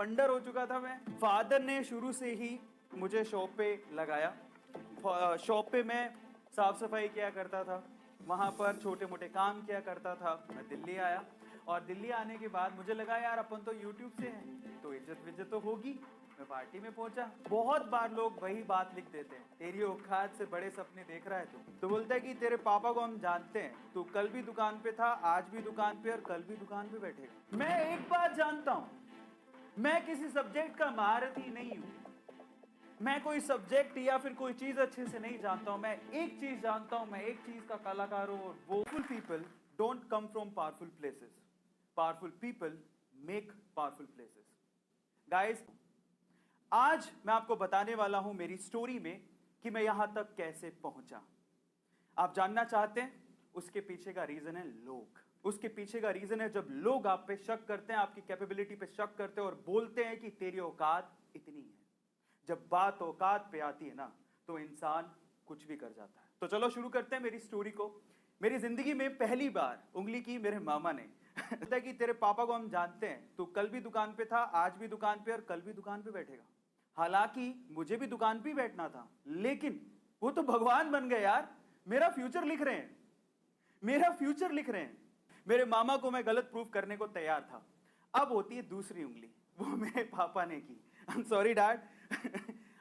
Funder हो चुका था मैं। फादर ने शुरू से ही मुझे शॉप पे लगाया। शॉप पे मैं साफ सफाई किया करता था, वहाँ पर छोटे मोटे काम किया करता था। मैं दिल्ली आया और दिल्ली आने के बाद मुझे लगा यार अपन तो यूट्यूब से हैं तो इज्जत विज्जत तो होगी। मैं पार्टी में पहुंचा। बहुत बार लोग वही बात लिख देते हैं, तेरी औकात से बड़े सपने देख रहा है तू। तो बोलता है कि तेरे पापा को हम जानते हैं, तू कल भी दुकान पे था, आज भी दुकान पे और कल भी दुकान पे बैठेगा। मैं एक बात जानता हूं, मैं किसी सब्जेक्ट का महारथी नहीं हूं, मैं कोई सब्जेक्ट या फिर कोई चीज अच्छे से नहीं जानता हूं। मैं एक चीज जानता हूं, मैं एक चीज का कलाकार हूं, और वो powerful people don't come from powerful places, powerful people make powerful places. Guys, आज मैं आपको बताने वाला हूं मेरी स्टोरी में कि मैं यहां तक कैसे पहुंचा। आप जानना चाहते हैं? उसके पीछे का रीजन है लोग। उसके पीछे का रीजन है जब लोग आप पे शक करते हैं, आपकी कैपेबिलिटी पे शक करते हैं और बोलते हैं कि तेरी औकात इतनी है। जब बात औकात पे आती है ना, तो इंसान कुछ भी कर जाता है। तो चलो शुरू करते हैं मेरी स्टोरी को। मेरी जिंदगी में पहली बार उंगली की मेरे मामा ने। बोलता है कि तेरे पापा को हम जानते हैं, तू कल भी दुकान पे था, आज भी दुकान पे और कल भी दुकान पे बैठेगा। हालांकि मुझे भी दुकान पे ही बैठना था, लेकिन वो तो भगवान बन गए यार, मेरा फ्यूचर लिख रहे हैं, मेरा फ्यूचर लिख रहे हैं। मेरे मामा को मैं गलत प्रूफ करने को तैयार था। अब होती है दूसरी उंगली, वो मेरे पापा ने की। I am sorry dad,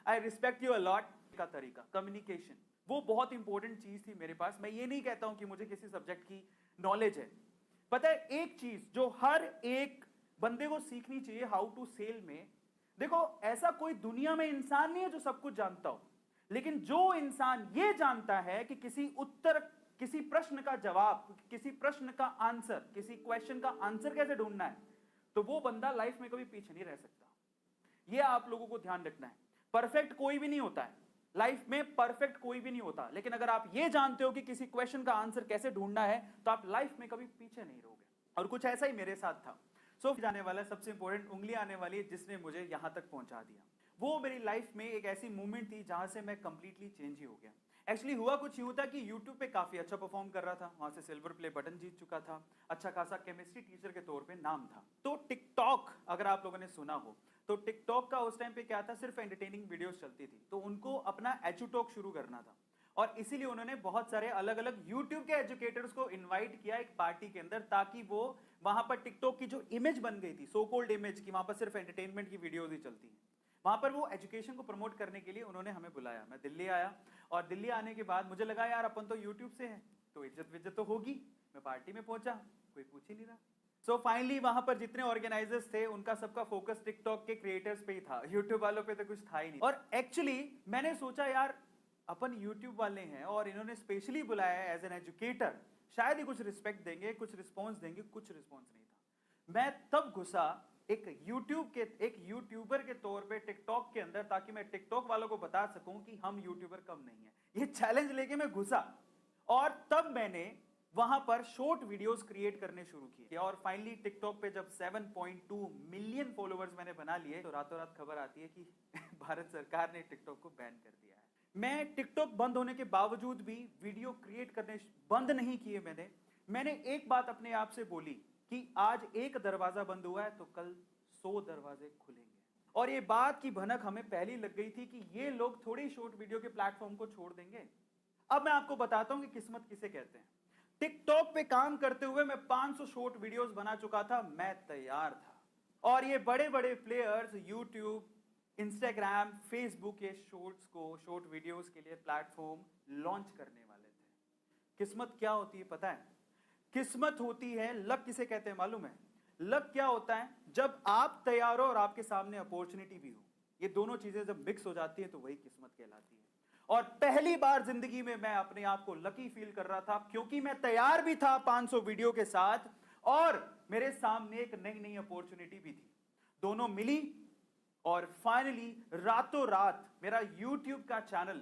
I respect you a lot. का तरीका, कम्युनिकेशन, वो बहुत इंपॉर्टेंट चीज थी मेरे पास। मैं ये नहीं कहता हूं कि मुझे किसी सब्जेक्ट की नॉलेज है। पता है एक चीज जो हर एक बंदे को सीखनी चाहिए हाउ टू सेल में, देखो ऐसा कोई दुनिया में इंसान नहीं है जो सब कुछ जानता हो, लेकिन जो इंसान ये जानता है कि किसी प्रश्न का जवाब, किसी प्रश्न का आंसर, किसी क्वेश्चन का आंसर कैसे ढूंढना है, तो वो बंदा लाइफ में कभी पीछे नहीं रह सकता। ये आप लोगों को ध्यान रखना है। परफेक्ट कोई भी नहीं होता है लाइफ में, परफेक्ट कोई भी नहीं होता, लेकिन अगर आप ये जानते हो कि किसी क्वेश्चन का आंसर कैसे ढूंढना है, तो आप लाइफ में कभी पीछे नहीं रहोगे। और कुछ ऐसा ही मेरे साथ था। सो जाने वाला सबसे इंपॉर्टेंट उंगली आने वाली है जिसने मुझे यहां तक पहुंचा दिया। वो मेरी लाइफ में एक ऐसी मूवमेंट थी जहां से मैं कंप्लीटली चेंज ही हो गया। एक्चुअली हुआ कुछ यूं था कि YouTube पे काफी अच्छा परफॉर्म कर रहा था, वहां से सिल्वर प्ले बटन जीत चुका था, अच्छा खासा केमिस्ट्री टीचर के तौर पे नाम था। तो टिकटॉक, अगर आप लोगों ने सुना हो, तो टिकटॉक का उस टाइम पे क्या था, सिर्फ एंटरटेनिंग वीडियोस चलती थी। तो उनको अपना एजुटॉक शुरू करना था, और इसीलिए उन्होंने बहुत सारे अलग अलग यूट्यूब के एजुकेटर्स को इनवाइट किया एक पार्टी के अंदर, ताकि वो वहां पर टिकटॉक की जो इमेज बन गई थी, सो कॉल्ड इमेज की, वहां पर सिर्फ एंटरटेनमेंट की वीडियोस ही चलती हैं, वहां पर वो एजुकेशन को प्रमोट करने के लिए उन्होंने हमें बुलाया। मैं दिल्ली आया, और दिल्ली आने के बाद मुझे लगा यार अपन तो यूट्यूब से हैं तो इज्जत विज्जत तो होगी। मैं पार्टी में पहुंचा, कोई पूछ ही नहीं रहा। सो फाइनली वहां पर जितने ऑर्गेनाइजर्स थे उनका सबका फोकस टिकटॉक के क्रिएटर्स पे ही था, यूट्यूब वालों पे तो कुछ था ही नहीं। और एक्चुअली मैंने सोचा यार अपन यूट्यूब वाले हैं और इन्होंने स्पेशली बुलाया है एज एन एजुकेटर, शायद ही कुछ रिस्पेक्ट देंगे, कुछ रिस्पॉन्स देंगे। कुछ रिस्पॉन्स नहीं था। मैं तब घुसा एक यूट्यूबर के तौर पे टिकटॉक के अंदर, ताकि मैं टिकटॉक वालों को बता सकूं कि हम यूट्यूबर कम नहीं है। ये चैलेंज लेके मैं घुसा, और तब मैंने वहां पर शॉर्ट वीडियोस क्रिएट करने शुरू किए। और फाइनली टिकटॉक पे जब 7.2 मिलियन फॉलोअर्स मैंने बना लिए, तो रातों रात खबर आती है कि भारत सरकार ने टिकटॉक को बैन कर दिया है। मैं टिकटॉक बंद होने के बावजूद भी वीडियो क्रिएट करने बंद नहीं किए। मैंने एक बात अपने आप से बोली कि आज एक दरवाजा बंद हुआ है तो कल 100 दरवाजे खुलेंगे। और ये बात की भनक हमें पहले लग गई थी कि ये लोग थोड़ी शॉर्ट वीडियो के प्लेटफॉर्म को छोड़ देंगे। अब मैं आपको बताता हूं कि किस्मत किसे कहते हैं। टिकटॉक पे काम करते हुए मैं 500 शॉर्ट वीडियोस बना चुका था, मैं तैयार था। और ये बड़े बड़े प्लेयर्स यूट्यूब, इंस्टाग्राम, फेसबुक ये शॉर्ट वीडियोस के लिए प्लेटफॉर्म लॉन्च करने वाले थे। किस्मत क्या होती है पता है? किस्मत होती है, लक किसे कहते हैं मालूम है? लक क्या होता है? जब आप तैयार हो और आपके सामने अपॉर्चुनिटी भी हो। ये दोनों चीजें जब मिक्स हो जाती है तो वही किस्मत कहलाती है। और पहली बार जिंदगी में मैं अपने आप को लकी फील कर रहा था, क्योंकि मैं तैयार भी था 500 वीडियो के साथ, और मेरे सामने एक नई नई अपॉर्चुनिटी भी थी। दोनों मिली, और फाइनली रातों रात मेरा YouTube का चैनल,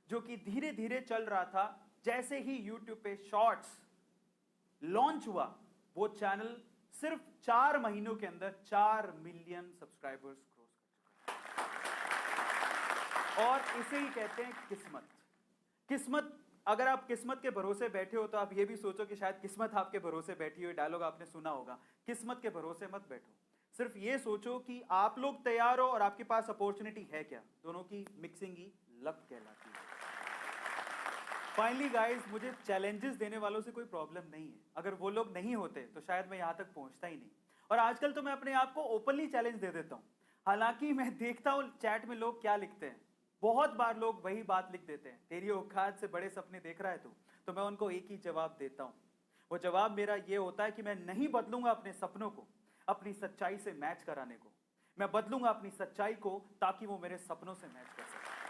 जो कि धीरे धीरे चल रहा था, जैसे ही YouTube पे शॉर्ट्स लॉन्च हुआ, वो चैनल सिर्फ 4 महीनों के अंदर 4 मिलियन सब्सक्राइबर्स क्रॉस कर चुका है। और इसे ही कहते हैं किस्मत। किस्मत, अगर आप किस्मत के भरोसे बैठे हो तो आप ये भी सोचो कि शायद किस्मत आपके भरोसे बैठी हो। डायलॉग आपने सुना होगा, किस्मत के भरोसे मत बैठो। सिर्फ ये सोचो कि आप लोग तैयार हो और आपके पास अपॉर्चुनिटी है क्या। दोनों की मिक्सिंग ही लक कहलाती है। फाइनली गाइस, मुझे चैलेंजेस देने वालों से कोई प्रॉब्लम नहीं है। अगर वो लोग नहीं होते तो शायद मैं यहाँ तक पहुँचता ही नहीं। और आजकल तो मैं अपने आप को ओपनली चैलेंज दे देता हूँ। हालांकि मैं देखता हूँ चैट में लोग क्या लिखते हैं। बहुत बार लोग वही बात लिख देते हैं, तेरी औकात से बड़े सपने देख रहा है तू। तो मैं उनको एक ही जवाब देता हूँ। वो जवाब मेरा ये होता है कि मैं नहीं बदलूंगा अपने सपनों को अपनी सच्चाई से मैच कराने को। मैं बदलूंगा अपनी सच्चाई को ताकि वो मेरे सपनों से मैच कर सके।